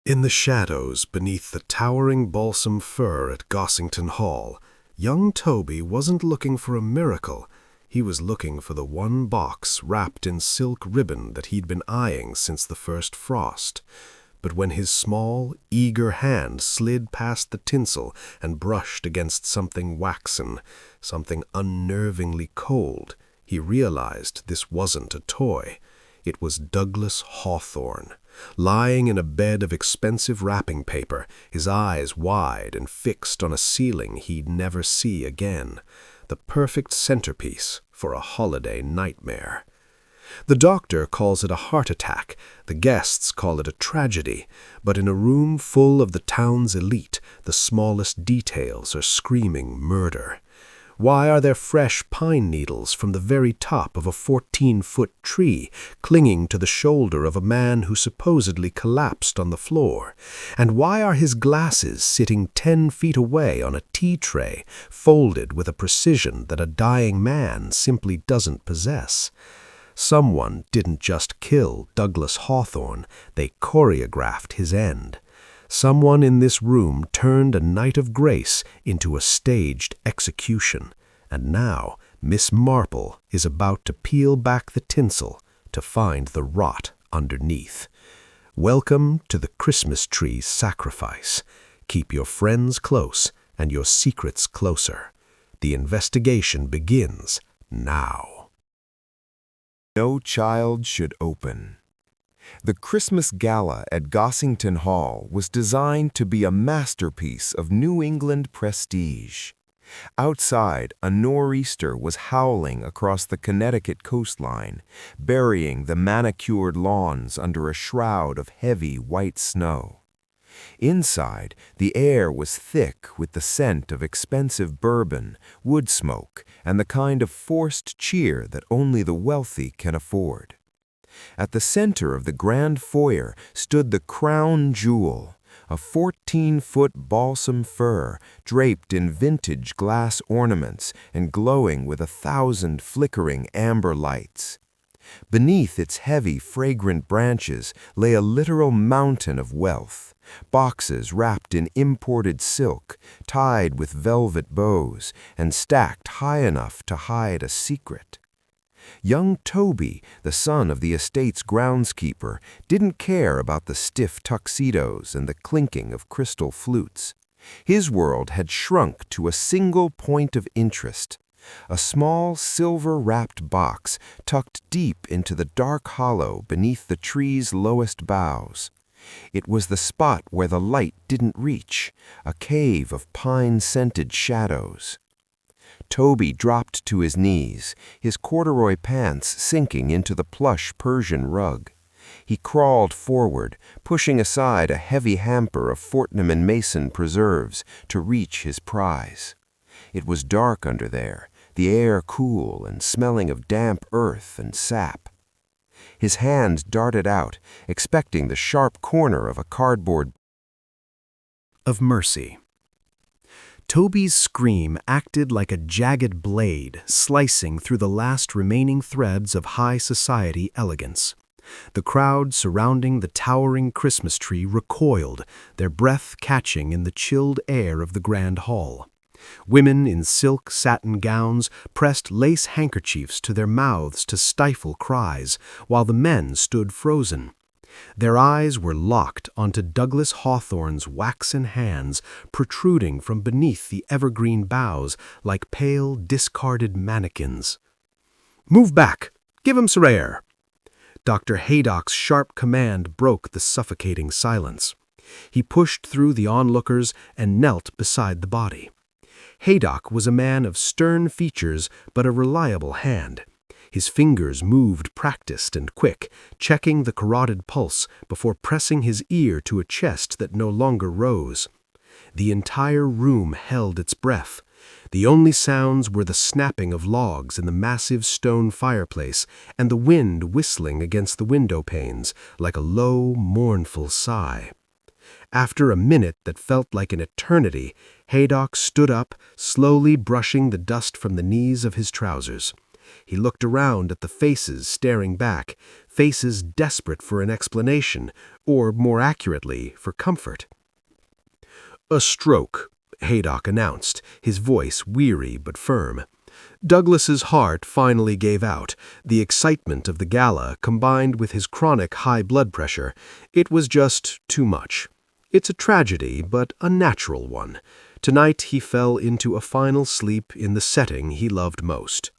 In the shadows beneath the towering balsam fir at Gossington Hall, young Toby wasn't looking for a miracle. He was looking for the one box wrapped in silk ribbon that he'd been eyeing since the first frost. But when his small, eager hand slid past the tinsel and brushed against something waxen, something unnervingly cold, he realized this wasn't a toy. It was Douglas Hawthorne, lying in a bed of expensive wrapping paper, his eyes wide and fixed on a ceiling he'd never see again, the perfect centerpiece for a holiday nightmare. The doctor calls it a heart attack, the guests call it a tragedy, but in a room full of the town's elite, the smallest details are screaming murder. Why are there fresh pine needles from the very top of a 14-foot tree clinging to the shoulder of a man who supposedly collapsed on the floor? And why are his glasses sitting 10 feet away on a tea tray, folded with a precision that a dying man simply doesn't possess? Someone didn't just kill Douglas Hawthorne, they choreographed his end. Someone in this room turned a night of grace into a staged execution, and now Miss Marple is about to peel back the tinsel to find the rot underneath. Welcome to the Christmas tree's sacrifice. Keep your friends close and your secrets closer. The investigation begins now. No child should open. The Christmas Gala at Gossington Hall was designed to be a masterpiece of New England prestige. Outside, a nor'easter was howling across the Connecticut coastline, burying the manicured lawns under a shroud of heavy white snow. Inside, the air was thick with the scent of expensive bourbon, wood smoke, and the kind of forced cheer that only the wealthy can afford. At the center of the grand foyer stood the crown jewel, a 14-foot balsam fir draped in vintage glass ornaments and glowing with 1,000 flickering amber lights. Beneath its heavy, fragrant branches lay a literal mountain of wealth, boxes wrapped in imported silk, tied with velvet bows, and stacked high enough to hide a secret. Young Toby, the son of the estate's groundskeeper, didn't care about the stiff tuxedos and the clinking of crystal flutes. His world had shrunk to a single point of interest, a small silver-wrapped box tucked deep into the dark hollow beneath the tree's lowest boughs. It was the spot where the light didn't reach, a cave of pine-scented shadows. Toby dropped to his knees, his corduroy pants sinking into the plush Persian rug. He crawled forward, pushing aside a heavy hamper of Fortnum and Mason preserves to reach his prize. It was dark under there, the air cool and smelling of damp earth and sap. His hand darted out, expecting the sharp corner of a cardboard of mercy. Toby's scream acted like a jagged blade, slicing through the last remaining threads of high society elegance. The crowd surrounding the towering Christmas tree recoiled, their breath catching in the chilled air of the grand hall. Women in silk satin gowns pressed lace handkerchiefs to their mouths to stifle cries, while the men stood frozen. Their eyes were locked onto Douglas Hawthorne's waxen hands protruding from beneath the evergreen boughs like pale, discarded mannequins. "Move back! Give him some air!" Dr. Haydock's sharp command broke the suffocating silence. He pushed through the onlookers and knelt beside the body. Haydock was a man of stern features but a reliable hand. His fingers moved practiced and quick, checking the carotid pulse before pressing his ear to a chest that no longer rose. The entire room held its breath. The only sounds were the snapping of logs in the massive stone fireplace and the wind whistling against the window panes like a low, mournful sigh. After a minute that felt like an eternity, Haydock stood up, slowly brushing the dust from the knees of his trousers. He looked around at the faces staring back, faces desperate for an explanation, or more accurately, for comfort. "A stroke," Haydock announced, his voice weary but firm. Douglas's heart finally gave out. The excitement of the gala, combined with his chronic high blood pressure, it was just too much. It's a tragedy, but a natural one. Tonight he fell into a final sleep in the setting he loved most.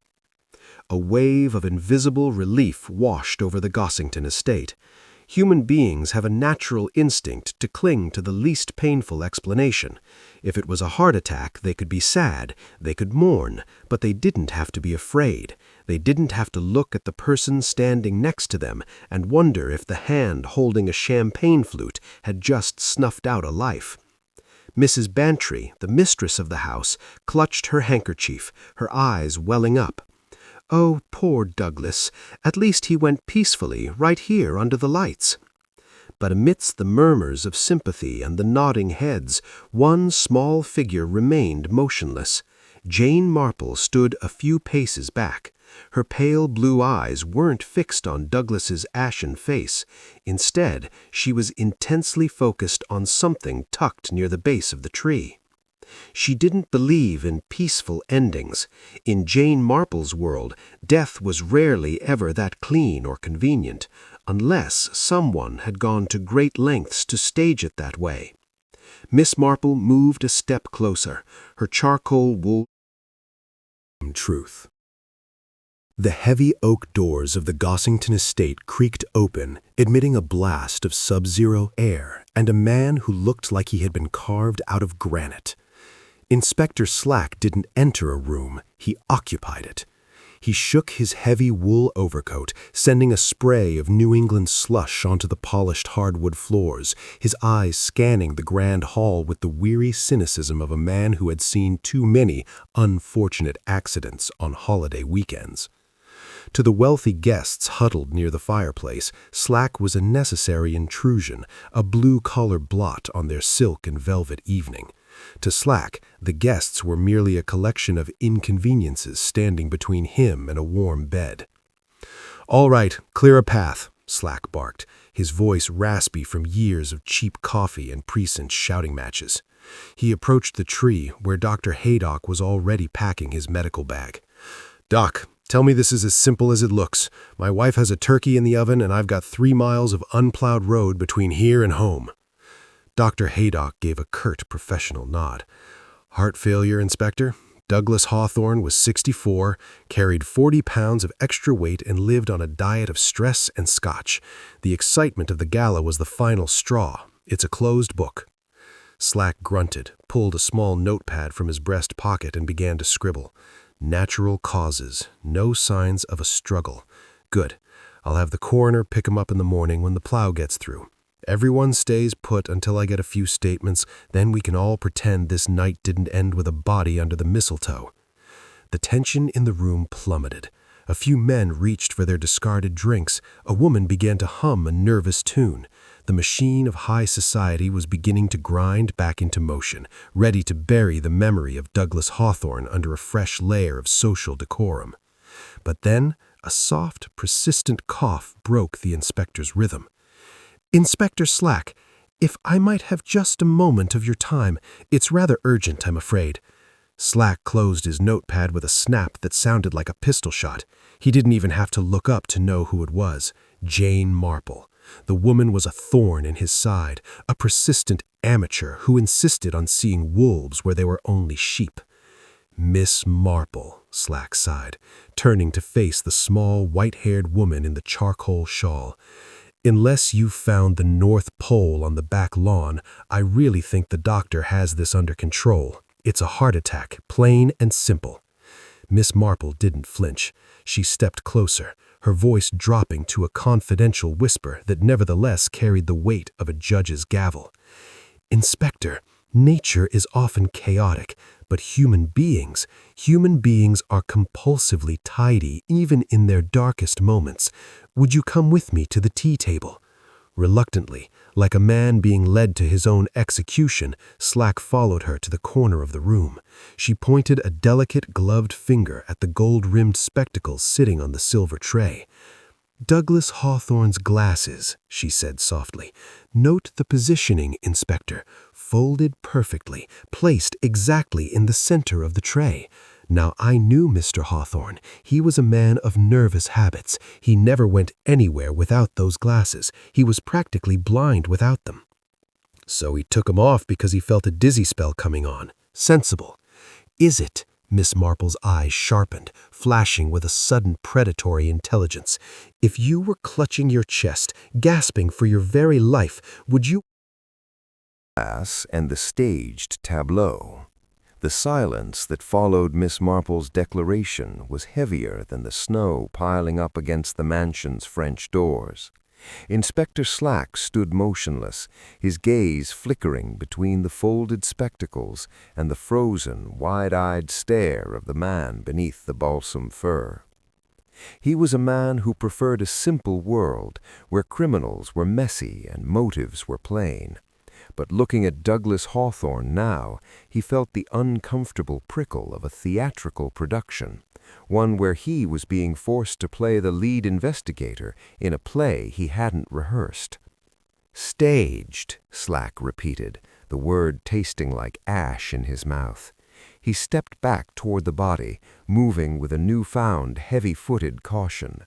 A wave of invisible relief washed over the Gossington estate. Human beings have a natural instinct to cling to the least painful explanation. If it was a heart attack, they could be sad, they could mourn, but they didn't have to be afraid. They didn't have to look at the person standing next to them and wonder if the hand holding a champagne flute had just snuffed out a life. Mrs. Bantry, the mistress of the house, clutched her handkerchief, her eyes welling up. "Oh, poor Douglas, at least he went peacefully, right here under the lights." But amidst the murmurs of sympathy and the nodding heads, one small figure remained motionless. Jane Marple stood a few paces back. Her pale blue eyes weren't fixed on Douglas's ashen face. Instead, she was intensely focused on something tucked near the base of the tree. She didn't believe in peaceful endings. In Jane Marple's world, death was rarely ever that clean or convenient, unless someone had gone to great lengths to stage it that way. Miss Marple moved a step closer, her charcoal wool truth. The heavy oak doors of the Gossington estate creaked open, admitting a blast of sub-zero air and a man who looked like he had been carved out of granite. Inspector Slack didn't enter a room, he occupied it. He shook his heavy wool overcoat, sending a spray of New England slush onto the polished hardwood floors, his eyes scanning the grand hall with the weary cynicism of a man who had seen too many unfortunate accidents on holiday weekends. To the wealthy guests huddled near the fireplace, Slack was a necessary intrusion, a blue-collar blot on their silk and velvet evening. To Slack, the guests were merely a collection of inconveniences standing between him and a warm bed. "All right, clear a path," Slack barked, his voice raspy from years of cheap coffee and precinct shouting matches. He approached the tree, where Dr. Haydock was already packing his medical bag. "Doc, tell me this is as simple as it looks. My wife has a turkey in the oven, and I've got 3 miles of unplowed road between here and home." Dr. Haydock gave a curt professional nod. "Heart failure, Inspector. Douglas Hawthorne was 64, carried 40 pounds of extra weight, and lived on a diet of stress and scotch. The excitement of the gala was the final straw. It's a closed book." Slack grunted, pulled a small notepad from his breast pocket, and began to scribble. "Natural causes. No signs of a struggle. Good. I'll have the coroner pick him up in the morning when the plow gets through. Everyone stays put until I get a few statements, then we can all pretend this night didn't end with a body under the mistletoe." The tension in the room plummeted. A few men reached for their discarded drinks. A woman began to hum a nervous tune. The machine of high society was beginning to grind back into motion, ready to bury the memory of Douglas Hawthorne under a fresh layer of social decorum. But then a soft, persistent cough broke the inspector's rhythm. "Inspector Slack, if I might have just a moment of your time, it's rather urgent, I'm afraid." Slack closed his notepad with a snap that sounded like a pistol shot. He didn't even have to look up to know who it was. Jane Marple. The woman was a thorn in his side, a persistent amateur who insisted on seeing wolves where there were only sheep. "Miss Marple," Slack sighed, turning to face the small, white-haired woman in the charcoal shawl. "Unless you've found the North Pole on the back lawn, I really think the doctor has this under control. It's a heart attack, plain and simple." Miss Marple didn't flinch. She stepped closer, her voice dropping to a confidential whisper that nevertheless carried the weight of a judge's gavel. "Inspector, nature is often chaotic, but human beings are compulsively tidy even in their darkest moments. Would you come with me to the tea table?" Reluctantly, like a man being led to his own execution, Slack followed her to the corner of the room. She pointed a delicate gloved finger at the gold-rimmed spectacles sitting on the silver tray. "Douglas Hawthorne's glasses," she said softly. "Note the positioning, Inspector. Folded perfectly, placed exactly in the center of the tray. Now, I knew Mr. Hawthorne. He was a man of nervous habits. He never went anywhere without those glasses. He was practically blind without them. So he took 'em off because he felt a dizzy spell coming on. Sensible. Is it?" Miss Marple's eyes sharpened, flashing with a sudden predatory intelligence. "If you were clutching your chest, gasping for your very life, would you—" And the staged tableau. The silence that followed Miss Marple's declaration was heavier than the snow piling up against the mansion's French doors. Inspector Slack stood motionless, his gaze flickering between the folded spectacles and the frozen, wide-eyed stare of the man beneath the balsam fir. He was a man who preferred a simple world where criminals were messy and motives were plain. But looking at Douglas Hawthorne now, he felt the uncomfortable prickle of a theatrical production, one where he was being forced to play the lead investigator in a play he hadn't rehearsed. "Staged," Slack repeated, the word tasting like ash in his mouth. He stepped back toward the body, moving with a newfound heavy-footed caution.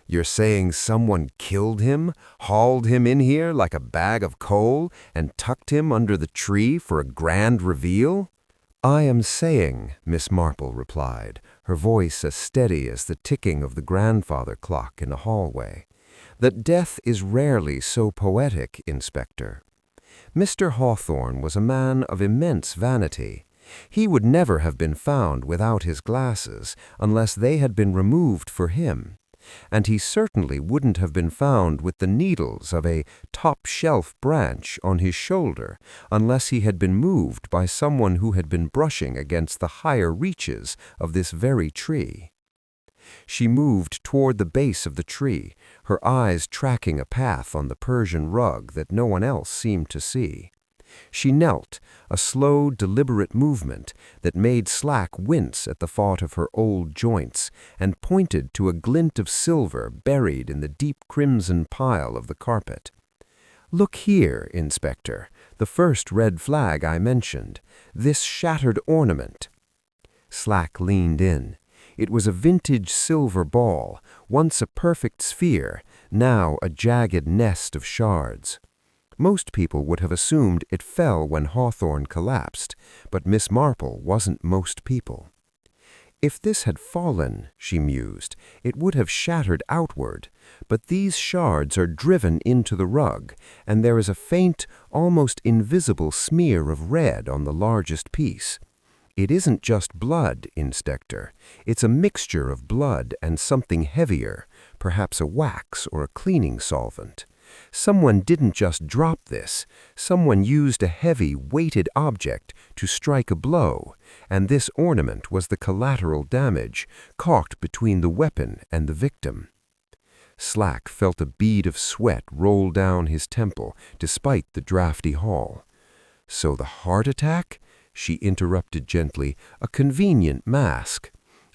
"You're saying someone killed him, hauled him in here like a bag of coal, and tucked him under the tree for a grand reveal?" "I am saying," Miss Marple replied, her voice as steady as the ticking of the grandfather clock in a hallway, "that death is rarely so poetic, Inspector. Mr. Hawthorne was a man of immense vanity. He would never have been found without his glasses unless they had been removed for him. And he certainly wouldn't have been found with the needles of a top-shelf branch on his shoulder unless he had been moved by someone who had been brushing against the higher reaches of this very tree." She moved toward the base of the tree, her eyes tracking a path on the Persian rug that no one else seemed to see. She knelt, a slow, deliberate movement that made Slack wince at the thought of her old joints, and pointed to a glint of silver buried in the deep crimson pile of the carpet. "Look here, Inspector, the first red flag I mentioned, this shattered ornament." Slack leaned in. It was a vintage silver ball, once a perfect sphere, now a jagged nest of shards. Most people would have assumed it fell when Hawthorne collapsed, but Miss Marple wasn't most people. "If this had fallen," she mused, "it would have shattered outward, but these shards are driven into the rug, and there is a faint, almost invisible smear of red on the largest piece. It isn't just blood, Inspector. It's a mixture of blood and something heavier, perhaps a wax or a cleaning solvent. Someone didn't just drop this. Someone used a heavy, weighted object to strike a blow, and this ornament was the collateral damage, caught between the weapon and the victim." Slack felt a bead of sweat roll down his temple, despite the drafty hall. "So the heart attack?" she interrupted gently, "a convenient mask.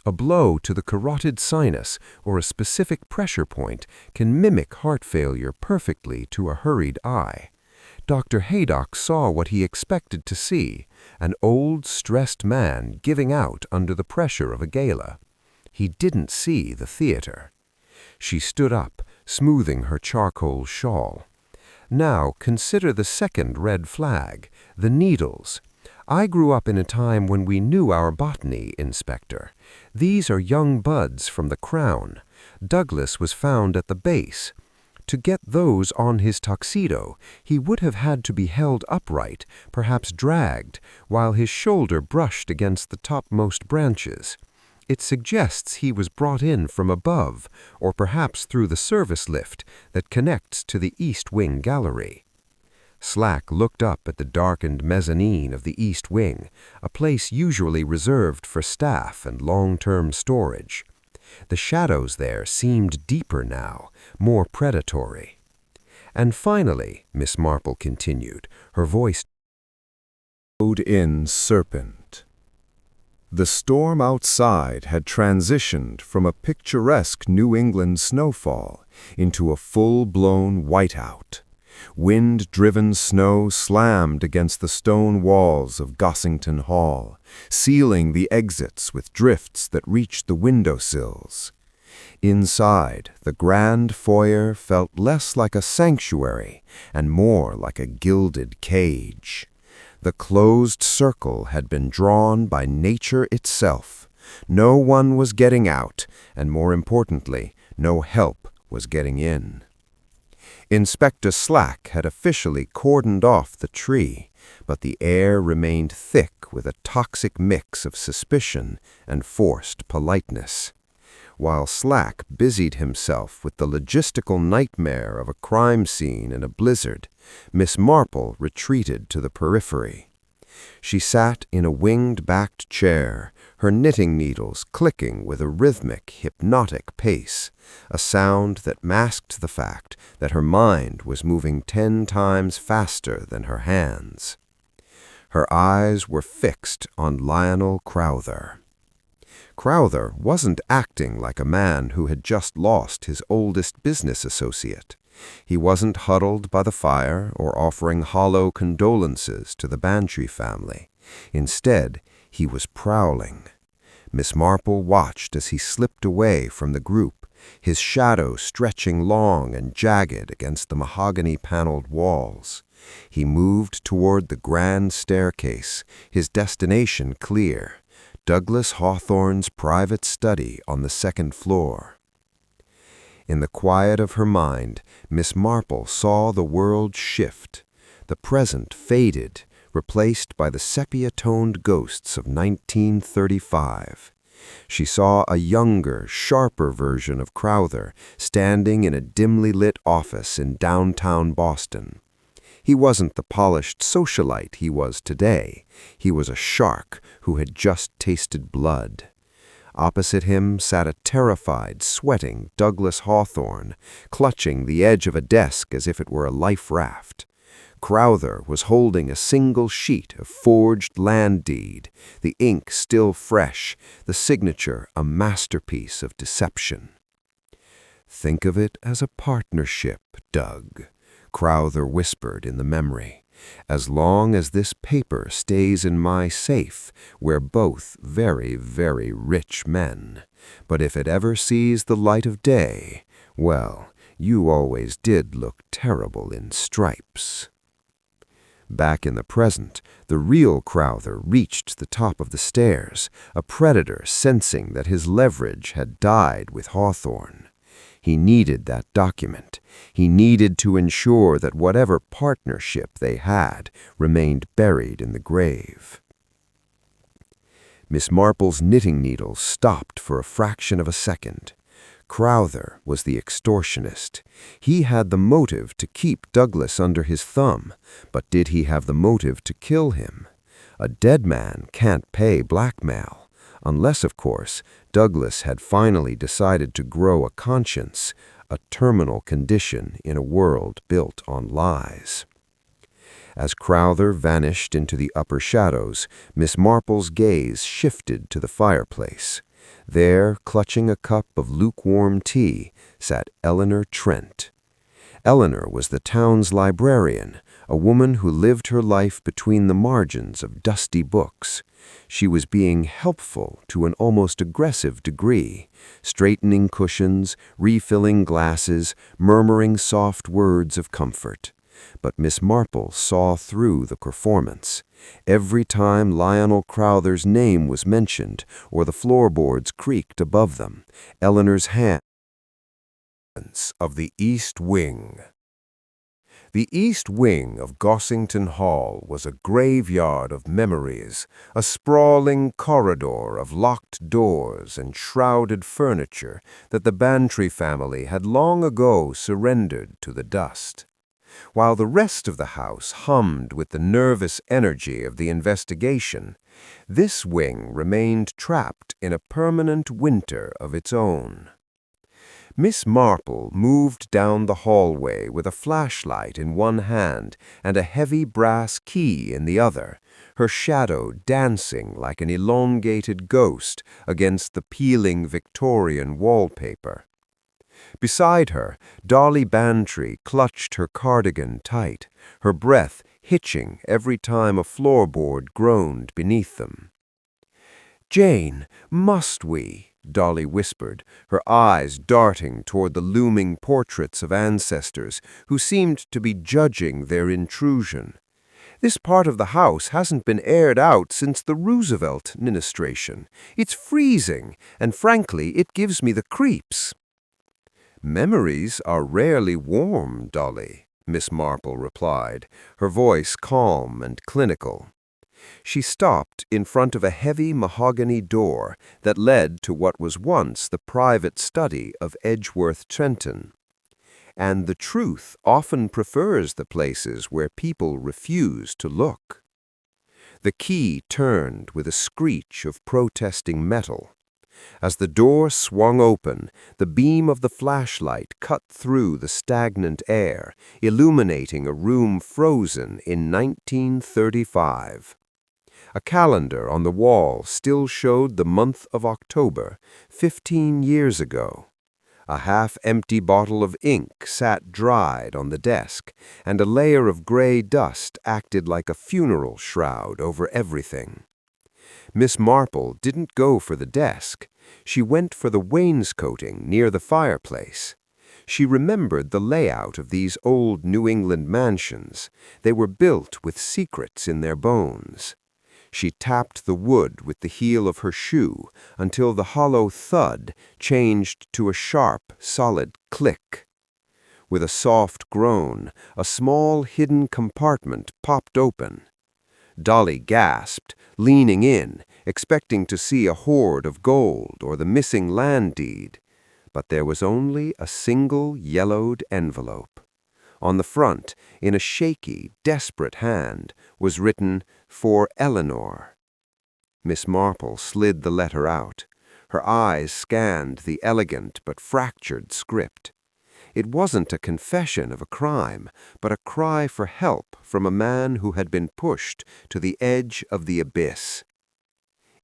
A blow to the carotid sinus or a specific pressure point can mimic heart failure perfectly to a hurried eye. Dr. Haydock saw what he expected to see, an old, stressed man giving out under the pressure of a gala. He didn't see the theater." She stood up, smoothing her charcoal shawl. "Now consider the second red flag, the needles. I grew up in a time when we knew our botany, Inspector. These are young buds from the crown. Douglas was found at the base. To get those on his tuxedo, he would have had to be held upright, perhaps dragged, while his shoulder brushed against the topmost branches. It suggests he was brought in from above, or perhaps through the service lift that connects to the East Wing gallery." Slack looked up at the darkened mezzanine of the East Wing, a place usually reserved for staff and long-term storage. The shadows there seemed deeper now, more predatory. "And finally," Miss Marple continued, her voice in Serpent. The storm outside had transitioned from a picturesque New England snowfall into a full-blown whiteout. Wind-driven snow slammed against the stone walls of Gossington Hall, sealing the exits with drifts that reached the windowsills. Inside, the grand foyer felt less like a sanctuary and more like a gilded cage. The closed circle had been drawn by nature itself. No one was getting out, and more importantly, no help was getting in. Inspector Slack had officially cordoned off the tree, but the air remained thick with a toxic mix of suspicion and forced politeness. While Slack busied himself with the logistical nightmare of a crime scene in a blizzard, Miss Marple retreated to the periphery. She sat in a winged-backed chair, her knitting needles clicking with a rhythmic, hypnotic pace, a sound that masked the fact that her mind was moving 10 times faster than her hands. Her eyes were fixed on Lionel Crowther. Crowther wasn't acting like a man who had just lost his oldest business associate. He wasn't huddled by the fire or offering hollow condolences to the Bantry family. Instead, he was prowling. Miss Marple watched as he slipped away from the group, his shadow stretching long and jagged against the mahogany-paneled walls. He moved toward the grand staircase, his destination clear. Douglas Hawthorne's private study on the 2nd floor. In the quiet of her mind, Miss Marple saw the world shift. The present faded, replaced by the sepia-toned ghosts of 1935. She saw a younger, sharper version of Crowther standing in a dimly lit office in downtown Boston. He wasn't the polished socialite he was today. He was a shark who had just tasted blood. Opposite him sat a terrified, sweating Douglas Hawthorne, clutching the edge of a desk as if it were a life raft. Crowther was holding a single sheet of forged land deed, the ink still fresh, the signature a masterpiece of deception. "Think of it as a partnership, Doug," Crowther whispered in the memory. "As long as this paper stays in my safe, we're both very, very rich men. But if it ever sees the light of day, well, you always did look terrible in stripes." Back in the present, the real Crowther reached the top of the stairs, a predator sensing that his leverage had died with Hawthorne. He needed that document. He needed to ensure that whatever partnership they had remained buried in the grave. Miss Marple's knitting needles stopped for a fraction of a second. Crowther was the extortionist. He had the motive to keep Douglas under his thumb, but did he have the motive to kill him? A dead man can't pay blackmail. Unless, of course, Douglas had finally decided to grow a conscience, a terminal condition in a world built on lies. As Crowther vanished into the upper shadows, Miss Marple's gaze shifted to the fireplace. There, clutching a cup of lukewarm tea, sat Eleanor Trent. Eleanor was the town's librarian, a woman who lived her life between the margins of dusty books. She was being helpful to an almost aggressive degree, straightening cushions, refilling glasses, murmuring soft words of comfort. But Miss Marple saw through the performance. Every time Lionel Crowther's name was mentioned or the floorboards creaked above them, Eleanor's hands of the East Wing. The East Wing of Gossington Hall was a graveyard of memories, a sprawling corridor of locked doors and shrouded furniture that the Bantry family had long ago surrendered to the dust. While the rest of the house hummed with the nervous energy of the investigation, this wing remained trapped in a permanent winter of its own. Miss Marple moved down the hallway with a flashlight in one hand and a heavy brass key in the other, her shadow dancing like an elongated ghost against the peeling Victorian wallpaper. Beside her, Dolly Bantry clutched her cardigan tight, her breath hitching every time a floorboard groaned beneath them. "Jane, must we?" Dolly whispered, her eyes darting toward the looming portraits of ancestors who seemed to be judging their intrusion. "This part of the house hasn't been aired out since the Roosevelt administration. It's freezing, and frankly, it gives me the creeps." "Memories are rarely warm, Dolly," Miss Marple replied, her voice calm and clinical. She stopped in front of a heavy mahogany door that led to what was once the private study of Edgeworth Trenton. And the truth often prefers the places where people refuse to look. The key turned with a screech of protesting metal. As the door swung open, the beam of the flashlight cut through the stagnant air, illuminating a room frozen in 1935. A calendar on the wall still showed the month of October, 15 years ago. A half-empty bottle of ink sat dried on the desk, and a layer of gray dust acted like a funeral shroud over everything. Miss Marple didn't go for the desk. She went for the wainscoting near the fireplace. She remembered the layout of these old New England mansions. They were built with secrets in their bones. She tapped the wood with the heel of her shoe until the hollow thud changed to a sharp, solid click. With a soft groan, a small hidden compartment popped open. Dolly gasped, leaning in, expecting to see a hoard of gold or the missing land deed. But there was only a single yellowed envelope. On the front, in a shaky, desperate hand, was written, "For Eleanor." Miss Marple slid the letter out. Her eyes scanned the elegant but fractured script. It wasn't a confession of a crime, but a cry for help from a man who had been pushed to the edge of the abyss.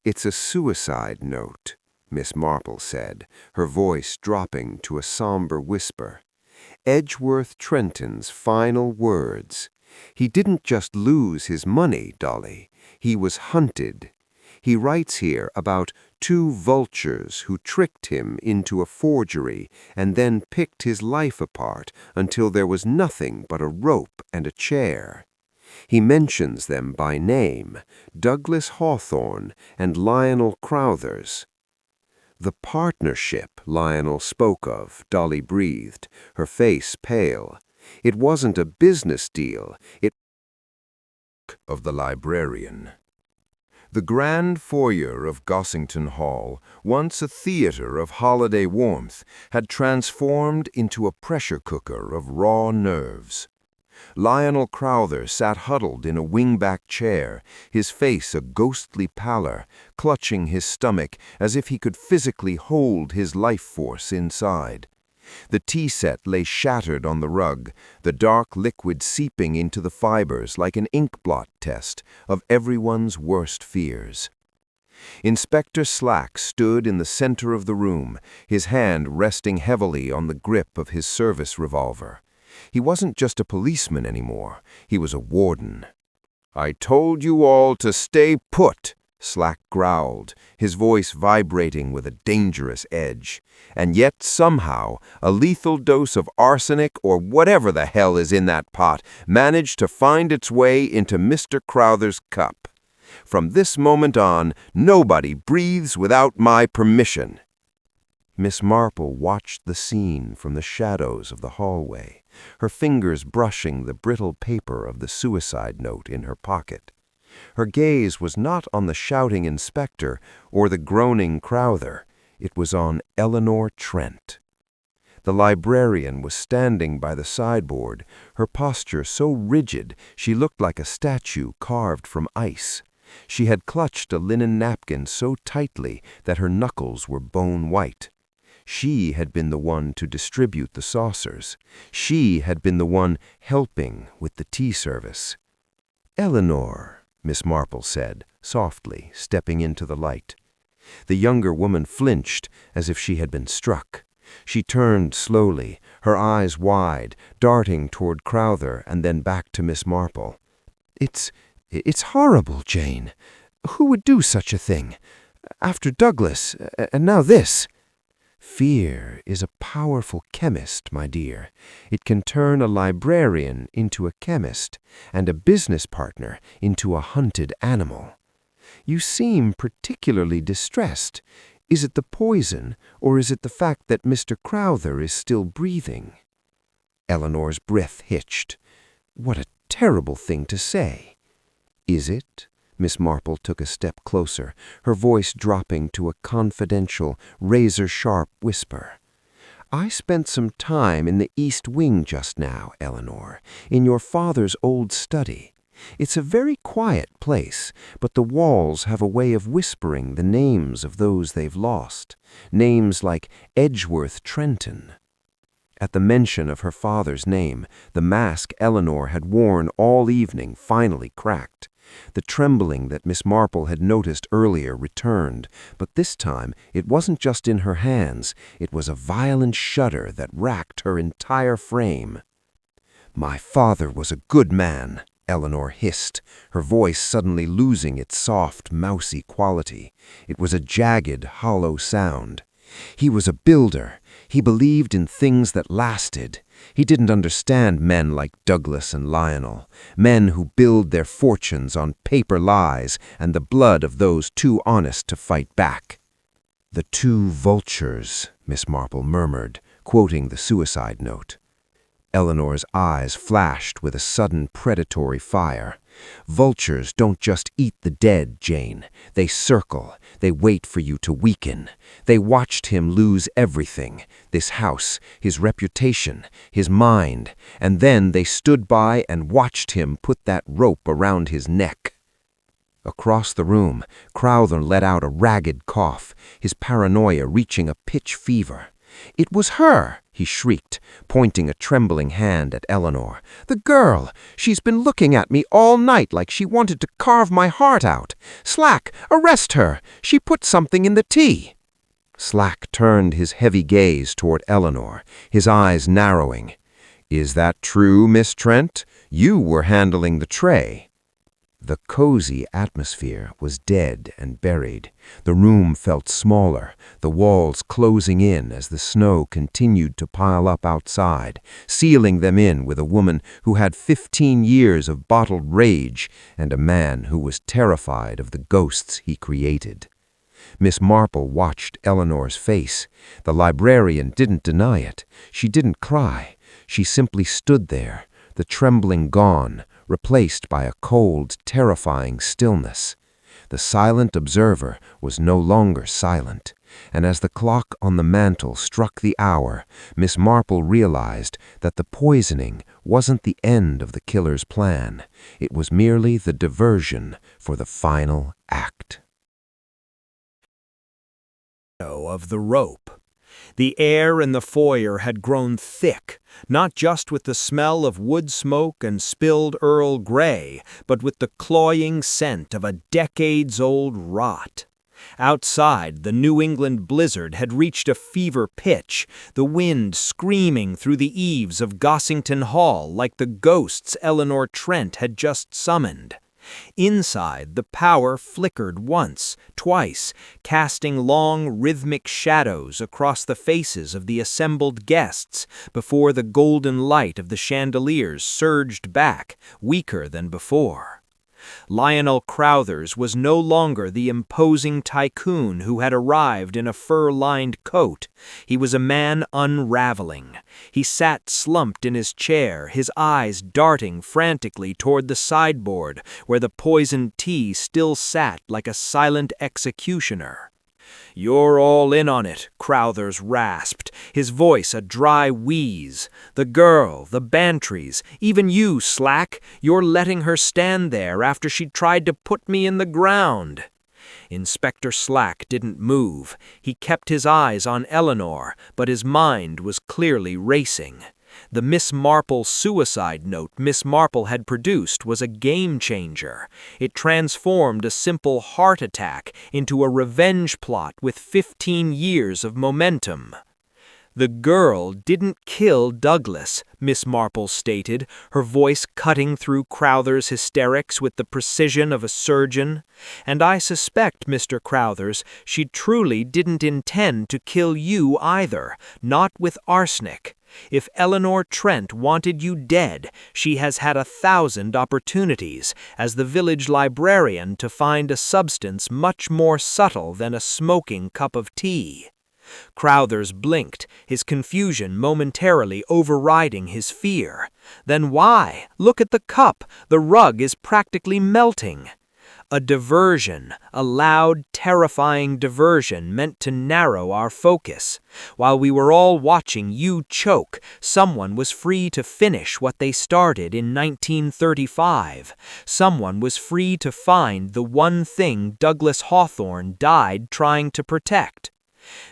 "It's a suicide note," Miss Marple said, her voice dropping to a somber whisper. "Edgeworth Trenton's final words. He didn't just lose his money, Dolly. He was hunted. He writes here about 2 vultures who tricked him into a forgery and then picked his life apart until there was nothing but a rope and a chair. He mentions them by name, Douglas Hawthorne and Lionel Crowthers." "The partnership Lionel spoke of," Dolly breathed, her face pale. "It wasn't a business deal, it of the Librarian." The grand foyer of Gossington Hall, once a theater of holiday warmth, had transformed into a pressure cooker of raw nerves. Lionel Crowther sat huddled in a wingback chair, his face a ghostly pallor, clutching his stomach as if he could physically hold his life force inside. The tea set lay shattered on the rug, the dark liquid seeping into the fibers like an ink blot test of everyone's worst fears. Inspector Slack stood in the center of the room, his hand resting heavily on the grip of his service revolver. He wasn't just a policeman anymore, he was a warden. "I told you all to stay put," Slack growled, his voice vibrating with a dangerous edge. "And yet somehow a lethal dose of arsenic or whatever the hell is in that pot managed to find its way into Mr. Crowther's cup. From this moment on, nobody breathes without my permission." Miss Marple watched the scene from the shadows of the hallway, her fingers brushing the brittle paper of the suicide note in her pocket. Her gaze was not on the shouting inspector or the groaning Crowther. It was on Eleanor Trent. The librarian was standing by the sideboard, her posture so rigid she looked like a statue carved from ice. She had clutched a linen napkin so tightly that her knuckles were bone white. She had been the one to distribute the saucers. She had been the one helping with the tea service. "Eleanor," Miss Marple said, softly, stepping into the light. The younger woman flinched as if she had been struck. She turned slowly, her eyes wide, darting toward Crowther and then back to Miss Marple. It's horrible, Jane. Who would do such a thing? After Douglas, and now this." "Fear is a powerful chemist, my dear. It can turn a librarian into a chemist, and a business partner into a hunted animal. You seem particularly distressed. Is it the poison, or is it the fact that Mr. Crowther is still breathing?" Eleanor's breath hitched. What a terrible thing to say. "Is it?" Miss Marple took a step closer, her voice dropping to a confidential, razor-sharp whisper. "I spent some time in the East Wing just now, Eleanor, in your father's old study. It's a very quiet place, but the walls have a way of whispering the names of those they've lost, names like Edgeworth Trenton." At the mention of her father's name, the mask Eleanor had worn all evening finally cracked. The trembling that Miss Marple had noticed earlier returned, but this time it wasn't just in her hands, it was a violent shudder that racked her entire frame. "My father was a good man," Eleanor hissed, her voice suddenly losing its soft, mousy quality. It was a jagged, hollow sound. "He was a builder. He believed in things that lasted. He didn't understand men like Douglas and Lionel, men who build their fortunes on paper lies and the blood of those too honest to fight back." "The two vultures," Miss Marple murmured, quoting the suicide note. Eleanor's eyes flashed with a sudden predatory fire. "Vultures don't just eat the dead, Jane. They circle. They wait for you to weaken. They watched him lose everything, this house, his reputation, his mind, and then they stood by and watched him put that rope around his neck." Across the room, Crowther let out a ragged cough, his paranoia reaching a pitch fever. "It was her!" he shrieked, pointing a trembling hand at Eleanor. "The girl! She's been looking at me all night like she wanted to carve my heart out. Slack, arrest her! She put something in the tea!" Slack turned his heavy gaze toward Eleanor, his eyes narrowing. "Is that true, Miss Trent? You were handling the tray." The cozy atmosphere was dead and buried. The room felt smaller, the walls closing in as the snow continued to pile up outside, sealing them in with a woman who had 15 years of bottled rage and a man who was terrified of the ghosts he created. Miss Marple watched Eleanor's face. The librarian didn't deny it. She didn't cry. She simply stood there, the trembling gone, replaced by a cold, terrifying stillness. The silent observer was no longer silent, and as the clock on the mantel struck the hour, Miss Marple realized that the poisoning wasn't the end of the killer's plan. It was merely the diversion for the final act. Of the rope. The air in the foyer had grown thick, not just with the smell of wood smoke and spilled Earl Grey, but with the cloying scent of a decades-old rot. Outside, the New England blizzard had reached a fever pitch, the wind screaming through the eaves of Gossington Hall like the ghosts Eleanor Trent had just summoned. Inside, the power flickered once, twice, casting long, rhythmic shadows across the faces of the assembled guests before the golden light of the chandeliers surged back, weaker than before. Lionel Crowther's was no longer the imposing tycoon who had arrived in a fur-lined coat. He was a man unraveling. He sat slumped in his chair, his eyes darting frantically toward the sideboard, where the poisoned tea still sat like a silent executioner. "You're all in on it," Crowthers rasped, his voice a dry wheeze. "The girl, the Bantrys, even you, Slack, you're letting her stand there after she tried to put me in the ground." Inspector Slack didn't move. He kept his eyes on Eleanor, but his mind was clearly racing. The Miss Marple suicide note Miss Marple had produced was a game changer. It transformed a simple heart attack into a revenge plot with 15 years of momentum. "The girl didn't kill Douglas," Miss Marple stated, her voice cutting through Crowther's hysterics with the precision of a surgeon. "And I suspect, Mr. Crowthers, she truly didn't intend to kill you either, not with arsenic. If Eleanor Trent wanted you dead, she has had 1,000 opportunities, as the village librarian, to find a substance much more subtle than a smoking cup of tea." Crowthers blinked, his confusion momentarily overriding his fear. "Then why? Look at the cup. The rug is practically melting." A diversion, a loud, terrifying diversion meant to narrow our focus. While we were all watching you choke, someone was free to finish what they started in 1935. Someone was free to find the one thing Douglas Hawthorne died trying to protect.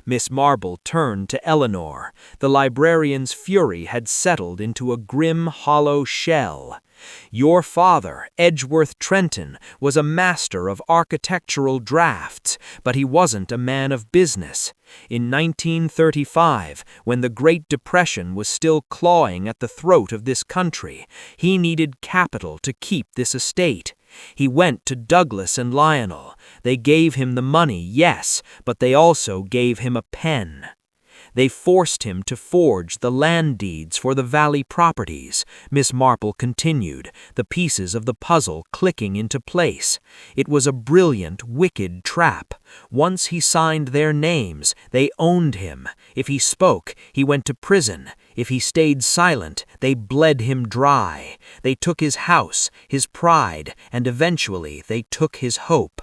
Miss Marple turned to Eleanor. The librarian's fury had settled into a grim, hollow shell. "Your father, Edgeworth Trenton, was a master of architectural drafts, but he wasn't a man of business. In 1935, when the Great Depression was still clawing at the throat of this country, he needed capital to keep this estate. He went to Douglas and Lionel. They gave him the money, yes, but they also gave him a pen. They forced him to forge the land deeds for the Valley properties," Miss Marple continued, the pieces of the puzzle clicking into place. "It was a brilliant, wicked trap. Once he signed their names, they owned him. If he spoke, he went to prison. If he stayed silent, they bled him dry. They took his house, his pride, and eventually they took his hope.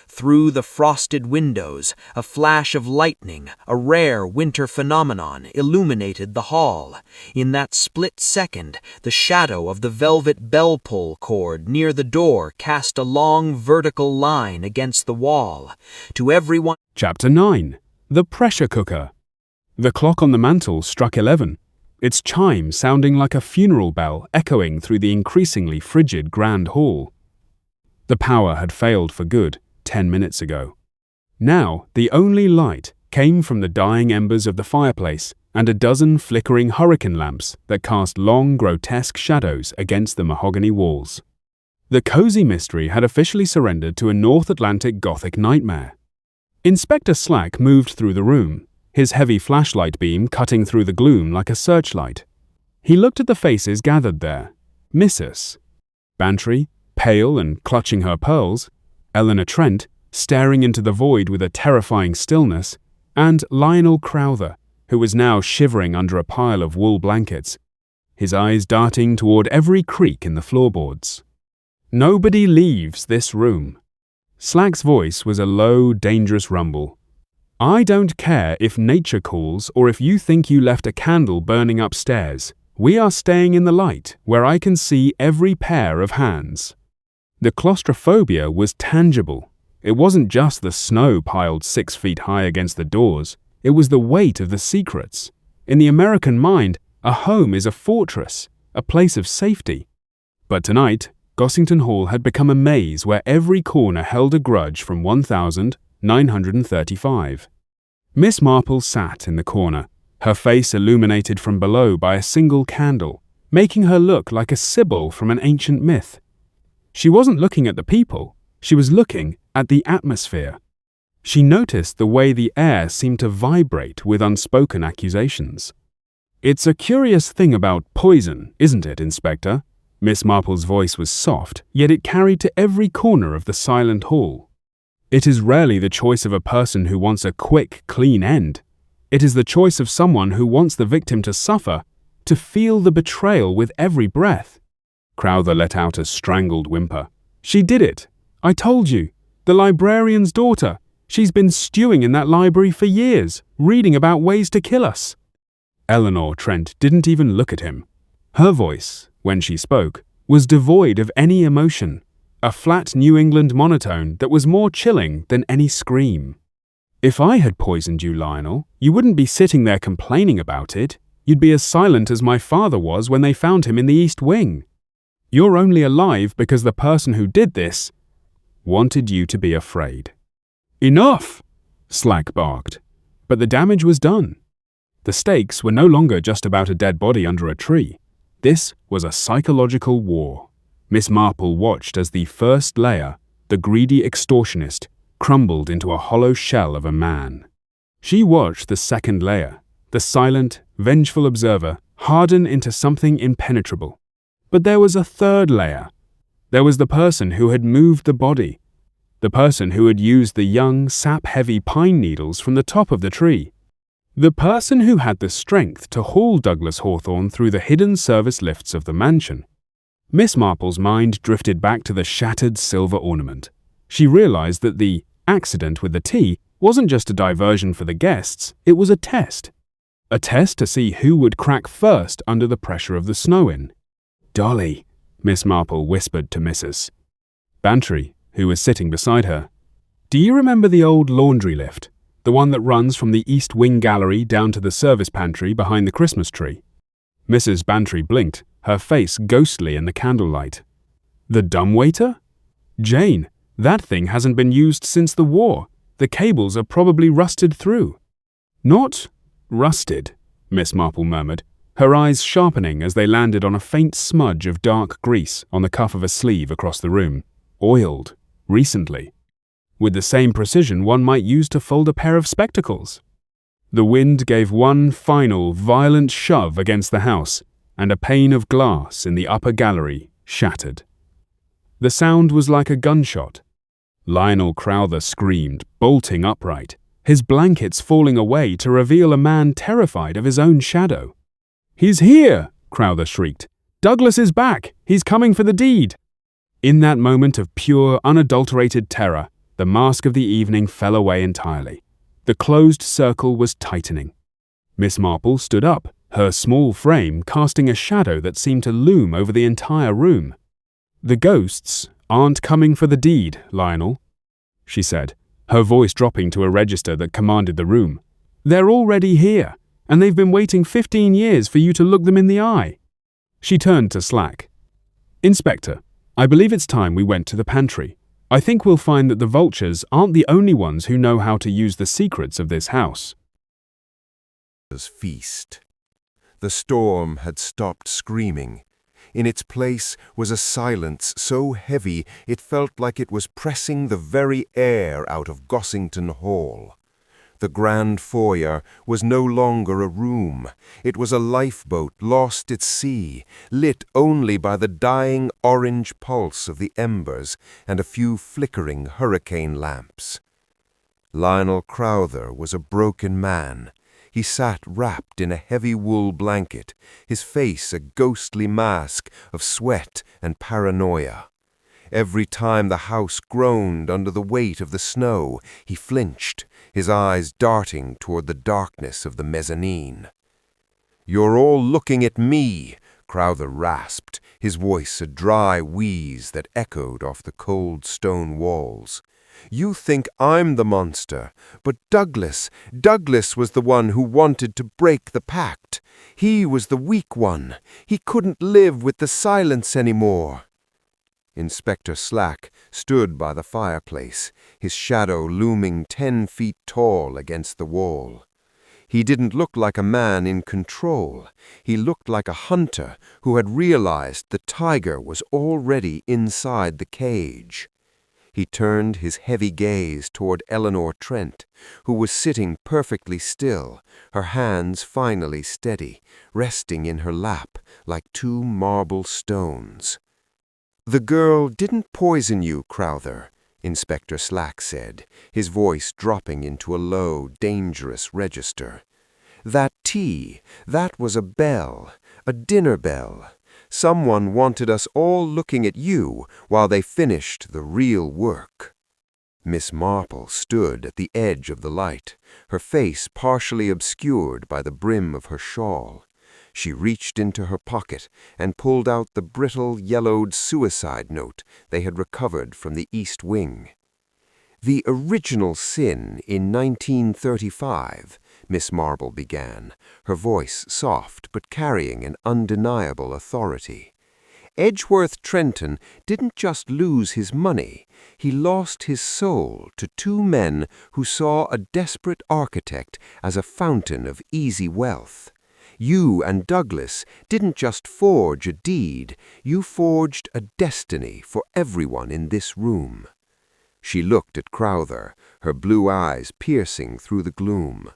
Through the frosted windows, a flash of lightning, a rare winter phenomenon, illuminated the hall. In that split second, the shadow of the velvet bell-pull cord near the door cast a long vertical line against the wall. To everyone... Chapter 9. The Pressure Cooker. The clock on the mantel struck 11, its chime sounding like a funeral bell echoing through the increasingly frigid grand hall. The power had failed for good 10 minutes ago. Now, the only light came from the dying embers of the fireplace and a dozen flickering hurricane lamps that cast long, grotesque shadows against the mahogany walls. The cozy mystery had officially surrendered to a North Atlantic Gothic nightmare. Inspector Slack moved through the room, his heavy flashlight beam cutting through the gloom like a searchlight. He looked at the faces gathered there. Mrs. Bantry, pale and clutching her pearls, Eleanor Trent, staring into the void with a terrifying stillness, and Lionel Crowther, who was now shivering under a pile of wool blankets, his eyes darting toward every creak in the floorboards. "Nobody leaves this room." Slack's voice was a low, dangerous rumble. "I don't care if nature calls or if you think you left a candle burning upstairs. We are staying in the light, where I can see every pair of hands." The claustrophobia was tangible. It wasn't just the snow piled 6 feet high against the doors. It was the weight of the secrets. In the American mind, a home is a fortress, a place of safety. But tonight, Gossington Hall had become a maze where every corner held a grudge from 1935. Miss Marple sat in the corner, her face illuminated from below by a single candle, making her look like a sibyl from an ancient myth. She wasn't looking at the people, she was looking at the atmosphere. She noticed the way the air seemed to vibrate with unspoken accusations. "It's a curious thing about poison, isn't it, Inspector?" Miss Marple's voice was soft, yet it carried to every corner of the silent hall. "It is rarely the choice of a person who wants a quick, clean end. It is the choice of someone who wants the victim to suffer, to feel the betrayal with every breath." Crowther let out a strangled whimper. "She did it. I told you. The librarian's daughter. She's been stewing in that library for years, reading about ways to kill us." Eleanor Trent didn't even look at him. Her voice, when she spoke, was devoid of any emotion. a flat New England monotone that was more chilling than any scream. "If I had poisoned you, Lionel, you wouldn't be sitting there complaining about it. You'd be as silent as my father was when they found him in the East Wing. You're only alive because the person who did this wanted you to be afraid." "Enough!" Slack barked. But the damage was done. The stakes were no longer just about a dead body under a tree. This was a psychological war. Miss Marple watched as the first layer, the greedy extortionist, crumbled into a hollow shell of a man. She watched the second layer, the silent, vengeful observer, harden into something impenetrable. But there was a third layer. There was the person who had moved the body, the person who had used the young, sap-heavy pine needles from the top of the tree, the person who had the strength to haul Douglas Hawthorne through the hidden service lifts of the mansion. Miss Marple's mind drifted back to the shattered silver ornament. She realized that the accident with the tea wasn't just a diversion for the guests, it was a test. A test to see who would crack first under the pressure of the snow-in. "Dolly," Miss Marple whispered to Mrs. Bantry, who was sitting beside her. "Do you remember the old laundry lift, the one that runs from the East Wing gallery down to the service pantry behind the Christmas tree?" Mrs. Bantry blinked, her face ghostly in the candlelight. "The dumbwaiter? Jane, that thing hasn't been used since the war. The cables are probably rusted through." "Not rusted," Miss Marple murmured, her eyes sharpening as they landed on a faint smudge of dark grease on the cuff of a sleeve across the room. "Oiled. Recently. With the same precision one might use to fold a pair of spectacles." The wind gave one final, violent shove against the house, and a pane of glass in the upper gallery shattered. The sound was like a gunshot. Lionel Crowther screamed, bolting upright, his blankets falling away to reveal a man terrified of his own shadow. "He's here!" Crowther shrieked. "Douglas is back! He's coming for the deed!" In that moment of pure, unadulterated terror, the mask of the evening fell away entirely. The closed circle was tightening. Miss Marple stood up, her small frame casting a shadow that seemed to loom over the entire room. "The ghosts aren't coming for the deed, Lionel," she said, her voice dropping to a register that commanded the room. "They're already here, and they've been waiting 15 years for you to look them in the eye." She turned to Slack. "Inspector, I believe it's time we went to the pantry. I think we'll find that the vultures aren't the only ones who know how to use the secrets of this house." Feast. The storm had stopped screaming. In its place was a silence so heavy it felt like it was pressing the very air out of Gossington Hall. The grand foyer was no longer a room. It was a lifeboat lost at sea, lit only by the dying orange pulse of the embers and a few flickering hurricane lamps. Lionel Crowther was a broken man. He sat wrapped in a heavy wool blanket, his face a ghostly mask of sweat and paranoia. Every time the house groaned under the weight of the snow, he flinched, his eyes darting toward the darkness of the mezzanine. "You're all looking at me," Crowther rasped, his voice a dry wheeze that echoed off the cold stone walls. "You think I'm the monster, but Douglas was the one who wanted to break the pact. He was the weak one. He couldn't live with the silence anymore." Inspector Slack stood by the fireplace, his shadow looming 10 feet tall against the wall. He didn't look like a man in control. He looked like a hunter who had realized the tiger was already inside the cage. He turned his heavy gaze toward Eleanor Trent, who was sitting perfectly still, her hands finally steady, resting in her lap like 2 marble stones. "The girl didn't poison you, Crowther," Inspector Slack said, his voice dropping into a low, dangerous register. "That tea, that was a bell, a dinner bell. Someone wanted us all looking at you while they finished the real work." Miss Marple stood at the edge of the light, her face partially obscured by the brim of her shawl. She reached into her pocket and pulled out the brittle, yellowed suicide note they had recovered from the East Wing. "The original sin in 1935, Miss Marple began, her voice soft but carrying an undeniable authority. Edgeworth Trenton didn't just lose his money, he lost his soul to two men who saw a desperate architect as a fountain of easy wealth. You and Douglas didn't just forge a deed, you forged a destiny for everyone in this room." She looked at Crowther, her blue eyes piercing through the gloom.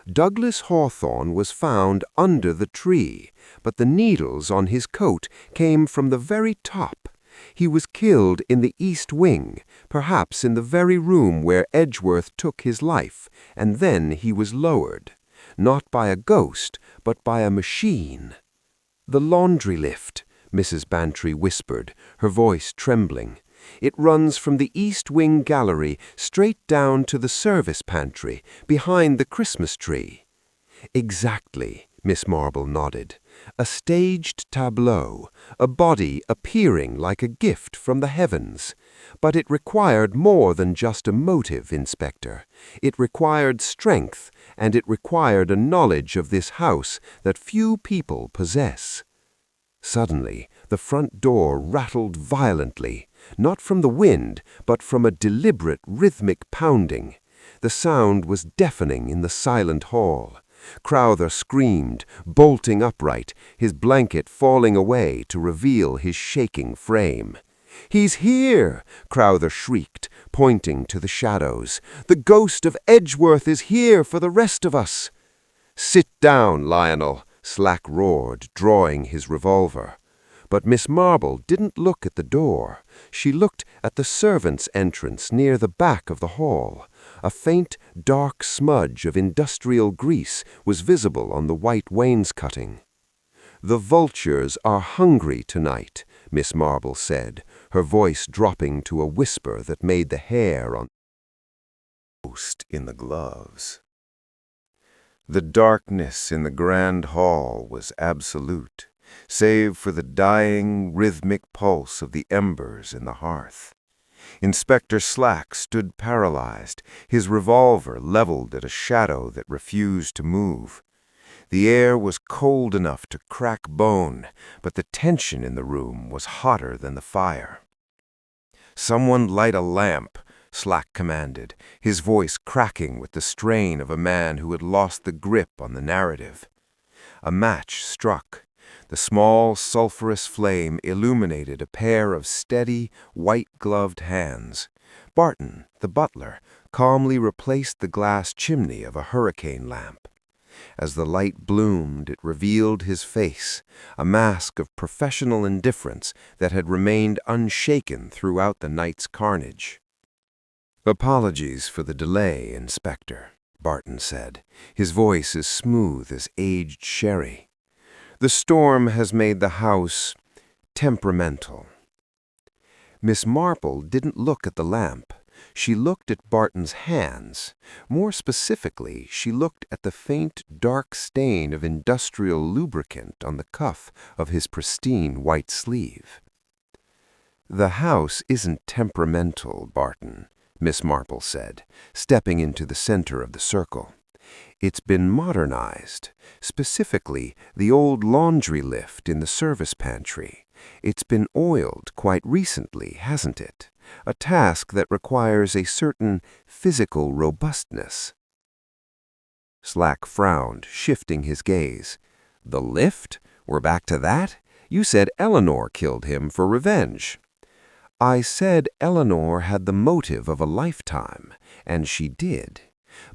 "Douglas Hawthorne was found under the tree, but the needles on his coat came from the very top. He was killed in the East Wing, perhaps in the very room where Edgeworth took his life, and then he was lowered. Not by a ghost, but by a machine." "The laundry lift," Mrs. Bantry whispered, her voice trembling. "It runs from the East Wing gallery straight down to the service pantry, behind the Christmas tree." "Exactly," Miss Marple nodded. "A staged tableau, a body appearing like a gift from the heavens. But it required more than just a motive, Inspector. It required strength, and it required a knowledge of this house that few people possess." Suddenly, the front door rattled violently, not from the wind, but from a deliberate, rhythmic pounding. The sound was deafening in the silent hall. Crowther screamed, bolting upright, his blanket falling away to reveal his shaking frame. "He's here!" Crowther shrieked, pointing to the shadows. "The ghost of Edgeworth is here for the rest of us!" "Sit down, Lionel!" Slack roared, drawing his revolver. But Miss Marple didn't look at the door. She looked at the servants' entrance near the back of the hall. A faint, dark smudge of industrial grease was visible on the white wainscoting. "The vultures are hungry tonight," Miss Marple said, her voice dropping to a whisper that made the hair on in the gloves. The darkness in the grand hall was absolute, save for the dying, rhythmic pulse of the embers in the hearth. Inspector Slack stood paralyzed, his revolver leveled at a shadow that refused to move. The air was cold enough to crack bone, but the tension in the room was hotter than the fire. "Someone light a lamp," Slack commanded, his voice cracking with the strain of a man who had lost the grip on the narrative. A match struck. The small, sulphurous flame illuminated a pair of steady, white-gloved hands. Barton, the butler, calmly replaced the glass chimney of a hurricane lamp. As the light bloomed, it revealed his face, a mask of professional indifference that had remained unshaken throughout the night's carnage. "Apologies for the delay, Inspector," Barton said, his voice as smooth as aged sherry. "The storm has made the house temperamental." Miss Marple didn't look at the lamp. She looked at Barton's hands. More specifically, she looked at the faint, dark stain of industrial lubricant on the cuff of his pristine white sleeve. "The house isn't temperamental, Barton," Miss Marple said, stepping into the center of the circle. "It's been modernized, specifically the old laundry lift in the service pantry. It's been oiled quite recently, hasn't it? A task that requires a certain physical robustness." Slack frowned, shifting his gaze. "The lift? We're back to that? You said Eleanor killed him for revenge." "I said Eleanor had the motive of a lifetime, and she did.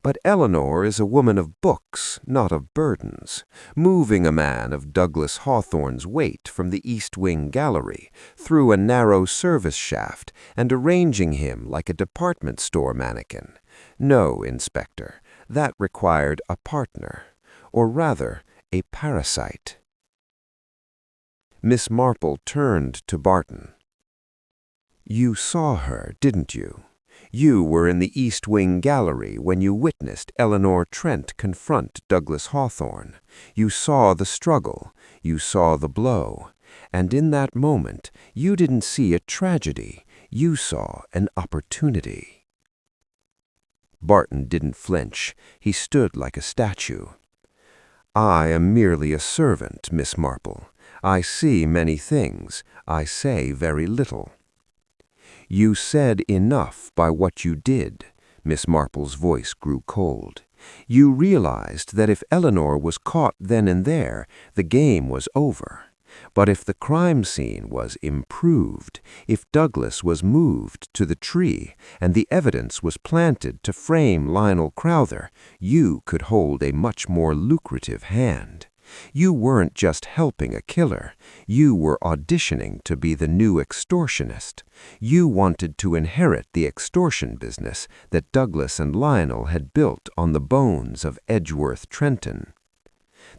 But Eleanor is a woman of books, not of burdens, moving a man of Douglas Hawthorne's weight from the East Wing gallery through a narrow service shaft and arranging him like a department store mannequin. No, Inspector, that required a partner, or rather, a parasite." Miss Marple turned to Barton. "You saw her, didn't you? You were in the East Wing Gallery when you witnessed Eleanor Trent confront Douglas Hawthorne. You saw the struggle, you saw the blow, and in that moment you didn't see a tragedy, you saw an opportunity. Barton didn't flinch. He stood like a statue. I am merely a servant, Miss Marple. I see many things. I say very little. You said enough by what you did. Miss Marple's voice grew cold. You realized that if Eleanor was caught then and there, the game was over. But if the crime scene was improved, if Douglas was moved to the tree, and the evidence was planted to frame Lionel Crowther, you could hold a much more lucrative hand. You weren't just helping a killer. You were auditioning to be the new extortionist. You wanted to inherit the extortion business that Douglas and Lionel had built on the bones of Edgeworth Trenton.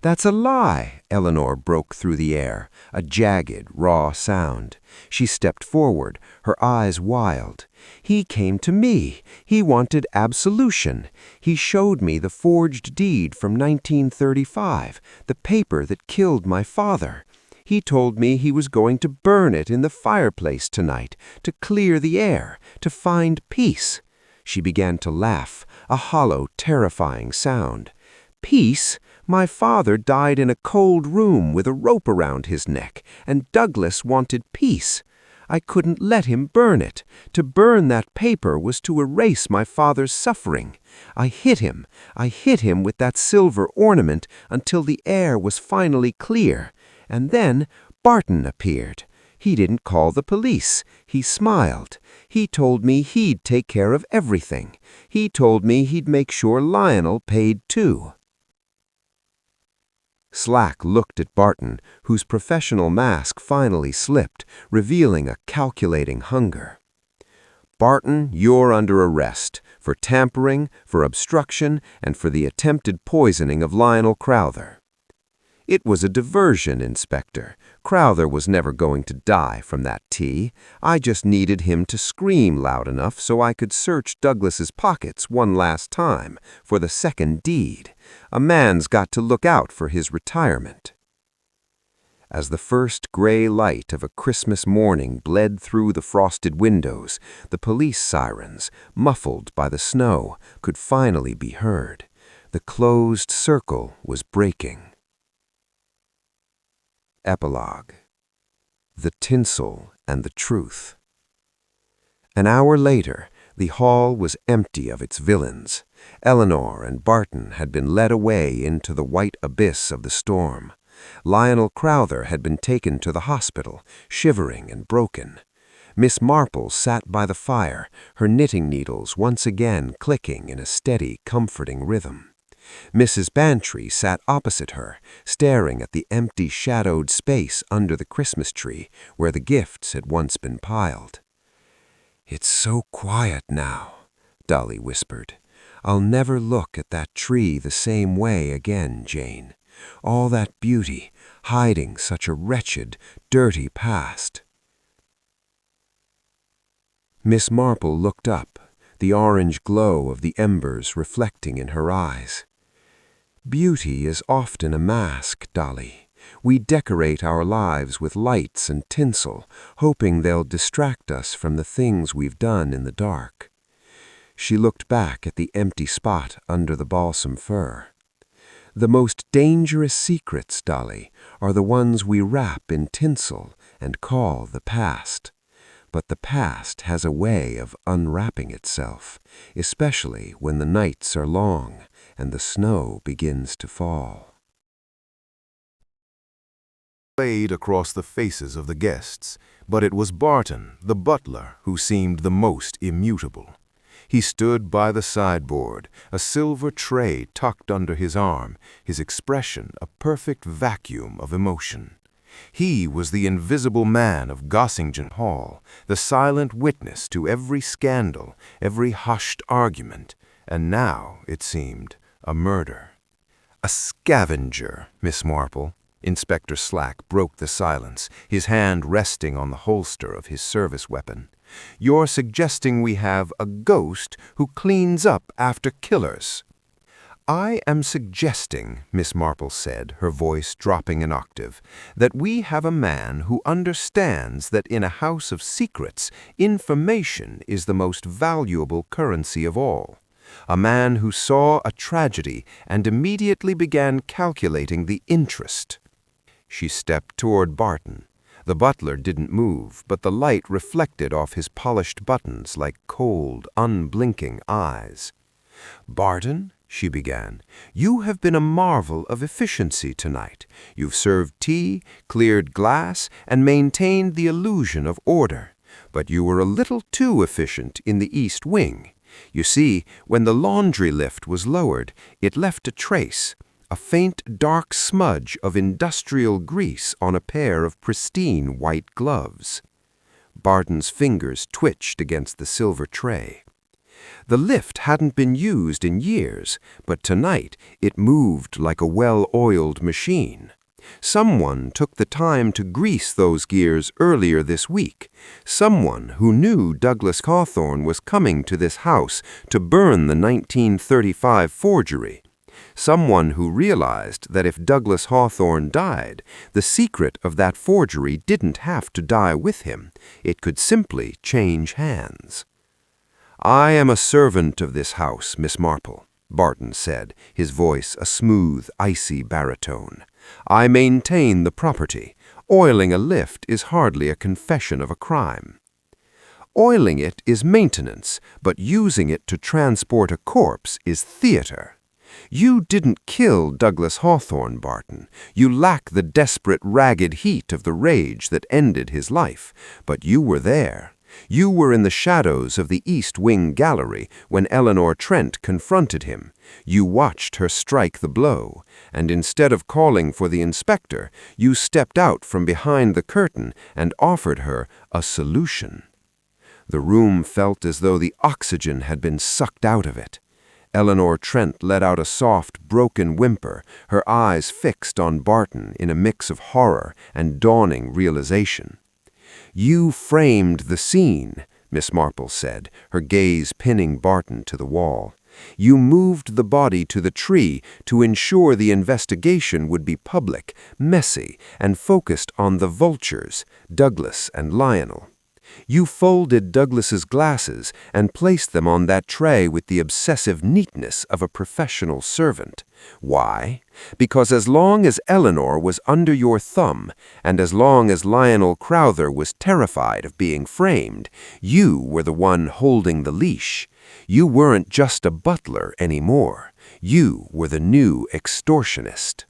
"That's a lie!" Eleanor broke through the air, a jagged, raw sound. She stepped forward, her eyes wild. "He came to me. He wanted absolution. He showed me the forged deed from 1935, the paper that killed my father. He told me he was going to burn it in the fireplace tonight, to clear the air, to find peace." She began to laugh, a hollow, terrifying sound. "Peace? My father died in a cold room with a rope around his neck, and Douglas wanted peace. I couldn't let him burn it. To burn that paper was to erase my father's suffering. I hit him with that silver ornament until the air was finally clear. And then Barton appeared. He didn't call the police. He smiled. He told me he'd take care of everything. He told me he'd make sure Lionel paid too." Slack looked at Barton, whose professional mask finally slipped, revealing a calculating hunger. "Barton, you're under arrest for tampering, for obstruction, and for the attempted poisoning of Lionel Crowther." "It was a diversion, Inspector. Crowther was never going to die from that tea. I just needed him to scream loud enough so I could search Douglas's pockets one last time for the second deed. A man's got to look out for his retirement." As the first gray light of a Christmas morning bled through the frosted windows, the police sirens, muffled by the snow, could finally be heard. The closed circle was breaking. Epilogue. The Tinsel and the Truth. An hour later, the hall was empty of its villains. Eleanor and Barton had been led away into the white abyss of the storm. Lionel Crowther had been taken to the hospital, shivering and broken. Miss Marple sat by the fire, her knitting needles once again clicking in a steady, comforting rhythm. Mrs. Bantry sat opposite her, staring at the empty, shadowed space under the Christmas tree where the gifts had once been piled. "It's so quiet now," Dolly whispered. "I'll never look at that tree the same way again, Jane. All that beauty, hiding such a wretched, dirty past." Miss Marple looked up, the orange glow of the embers reflecting in her eyes. "Beauty is often a mask, Dolly. We decorate our lives with lights and tinsel, hoping they'll distract us from the things we've done in the dark." She looked back at the empty spot under the balsam fir. "The most dangerous secrets, Dolly, are the ones we wrap in tinsel and call the past. But the past has a way of unwrapping itself, especially when the nights are long and the snow begins to fall." Played across the faces of the guests, but it was Barton, the butler, who seemed the most immutable. He stood by the sideboard, a silver tray tucked under his arm, his expression a perfect vacuum of emotion. He was the invisible man of Gossington Hall, the silent witness to every scandal, every hushed argument, and now, it seemed, a murder. "A scavenger, Miss Marple." Inspector Slack broke the silence, his hand resting on the holster of his service weapon. You're suggesting we have a ghost who cleans up after killers." "I am suggesting," Miss Marple said, her voice dropping an octave, "that we have a man who understands that in a house of secrets, information is the most valuable currency of all. A man who saw a tragedy and immediately began calculating the interest." She stepped toward Barton. The butler didn't move, but the light reflected off his polished buttons like cold, unblinking eyes. "Barton," she began, "you have been a marvel of efficiency tonight. You've served tea, cleared glass, and maintained the illusion of order. But you were a little too efficient in the East Wing. You see, when the laundry lift was lowered, it left a trace, a faint dark smudge of industrial grease on a pair of pristine white gloves." Barton's fingers twitched against the silver tray. The lift hadn't been used in years, but tonight it moved like a well-oiled machine. Someone took the time to grease those gears earlier this week. Someone who knew Douglas Hawthorne was coming to this house to burn the 1935 forgery. Someone who realized that if Douglas Hawthorne died, the secret of that forgery didn't have to die with him. It could simply change hands. "I am a servant of this house, Miss Marple," Barton said, his voice a smooth, icy baritone. "I maintain the property. Oiling a lift is hardly a confession of a crime. Oiling it is maintenance, but using it to transport a corpse is theater. You didn't kill Douglas Hawthorne, Barton. You lack the desperate, ragged heat of the rage that ended his life, but you were there. You were in the shadows of the East Wing gallery when Eleanor Trent confronted him. You watched her strike the blow, and instead of calling for the inspector, you stepped out from behind the curtain and offered her a solution." The room felt as though the oxygen had been sucked out of it. Eleanor Trent let out a soft, broken whimper, her eyes fixed on Barton in a mix of horror and dawning realization. "You framed the scene," Miss Marple said, her gaze pinning Barton to the wall. "You moved the body to the tree to ensure the investigation would be public, messy, and focused on the vultures, Douglas and Lionel. You folded Douglas's glasses and placed them on that tray with the obsessive neatness of a professional servant. Why? Because as long as Eleanor was under your thumb, and as long as Lionel Crowther was terrified of being framed, you were the one holding the leash. You weren't just a butler anymore. You were the new extortionist."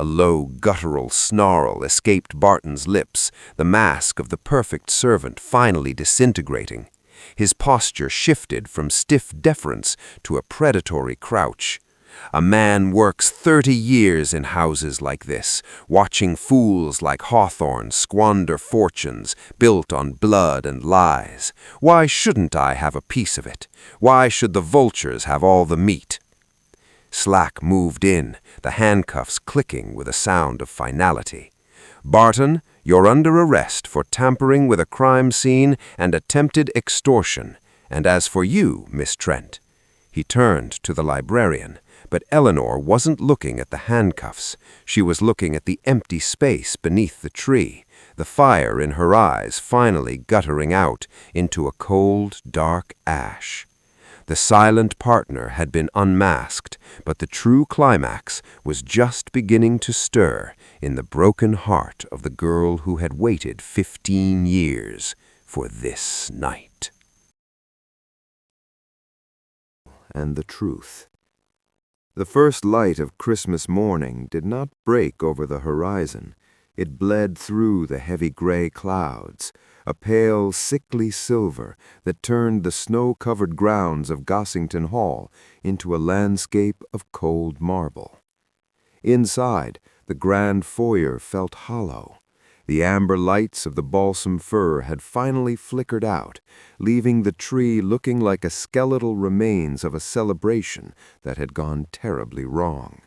A low, guttural snarl escaped Barton's lips, the mask of the perfect servant finally disintegrating. His posture shifted from stiff deference to a predatory crouch. "A man works 30 years in houses like this, watching fools like Hawthorne squander fortunes built on blood and lies. Why shouldn't I have a piece of it? Why should the vultures have all the meat?" Slack moved in, the handcuffs clicking with a sound of finality. "Barton, you're under arrest for tampering with a crime scene and attempted extortion. And as for you, Miss Trent." He turned to the librarian, but Eleanor wasn't looking at the handcuffs. She was looking at the empty space beneath the tree, the fire in her eyes finally guttering out into a cold, dark ash. The silent partner had been unmasked, but the true climax was just beginning to stir in the broken heart of the girl who had waited 15 years for this night. And the truth. The first light of Christmas morning did not break over the horizon. It bled through the heavy gray clouds, a pale, sickly silver that turned the snow-covered grounds of Gossington Hall into a landscape of cold marble. Inside, the grand foyer felt hollow. The amber lights of the balsam fir had finally flickered out, leaving the tree looking like a skeletal remains of a celebration that had gone terribly wrong.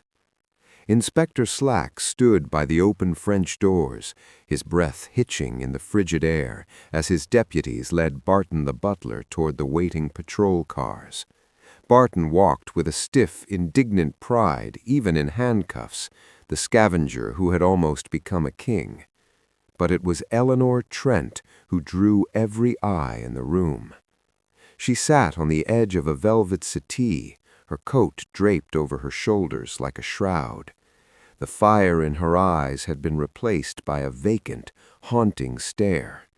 Inspector Slack stood by the open French doors, his breath hitching in the frigid air as his deputies led Barton the butler toward the waiting patrol cars. Barton walked with a stiff, indignant pride, even in handcuffs, the scavenger who had almost become a king. But it was Eleanor Trent who drew every eye in the room. She sat on the edge of a velvet settee, her coat draped over her shoulders like a shroud. The fire in her eyes had been replaced by a vacant, haunting stare.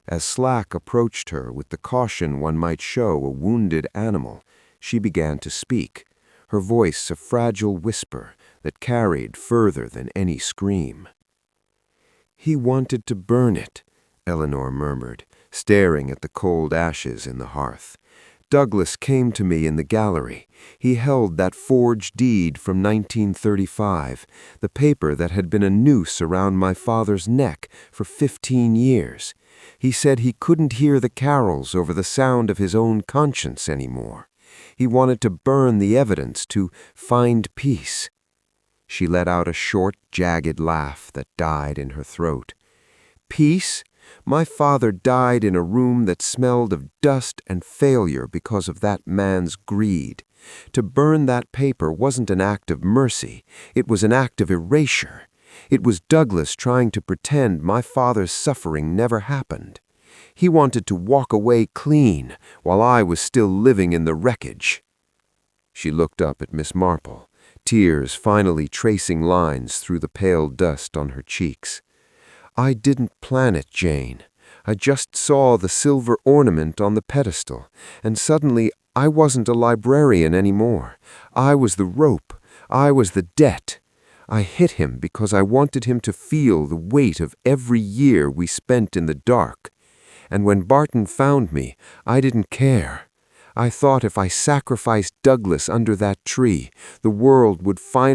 As Slack approached her with the caution one might show a wounded animal, she began to speak, her voice a fragile whisper that carried further than any scream. "He wanted to burn it," Eleanor murmured, staring at the cold ashes in the hearth. "Douglas came to me in the gallery. He held that forged deed from 1935, the paper that had been a noose around my father's neck for 15 years. He said he couldn't hear the carols over the sound of his own conscience anymore. He wanted to burn the evidence to find peace." She let out a short, jagged laugh that died in her throat. "Peace? My father died in a room that smelled of dust and failure because of that man's greed. To burn that paper wasn't an act of mercy, it was an act of erasure. It was Douglas trying to pretend my father's suffering never happened. He wanted to walk away clean while I was still living in the wreckage." She looked up at Miss Marple, tears finally tracing lines through the pale dust on her cheeks. "I didn't plan it, Jane. I just saw the silver ornament on the pedestal, and suddenly I wasn't a librarian anymore. I was the rope. I was the debt. I hit him because I wanted him to feel the weight of every year we spent in the dark. And when Barton found me, I didn't care. I thought if I sacrificed Douglas under that tree, the world would finally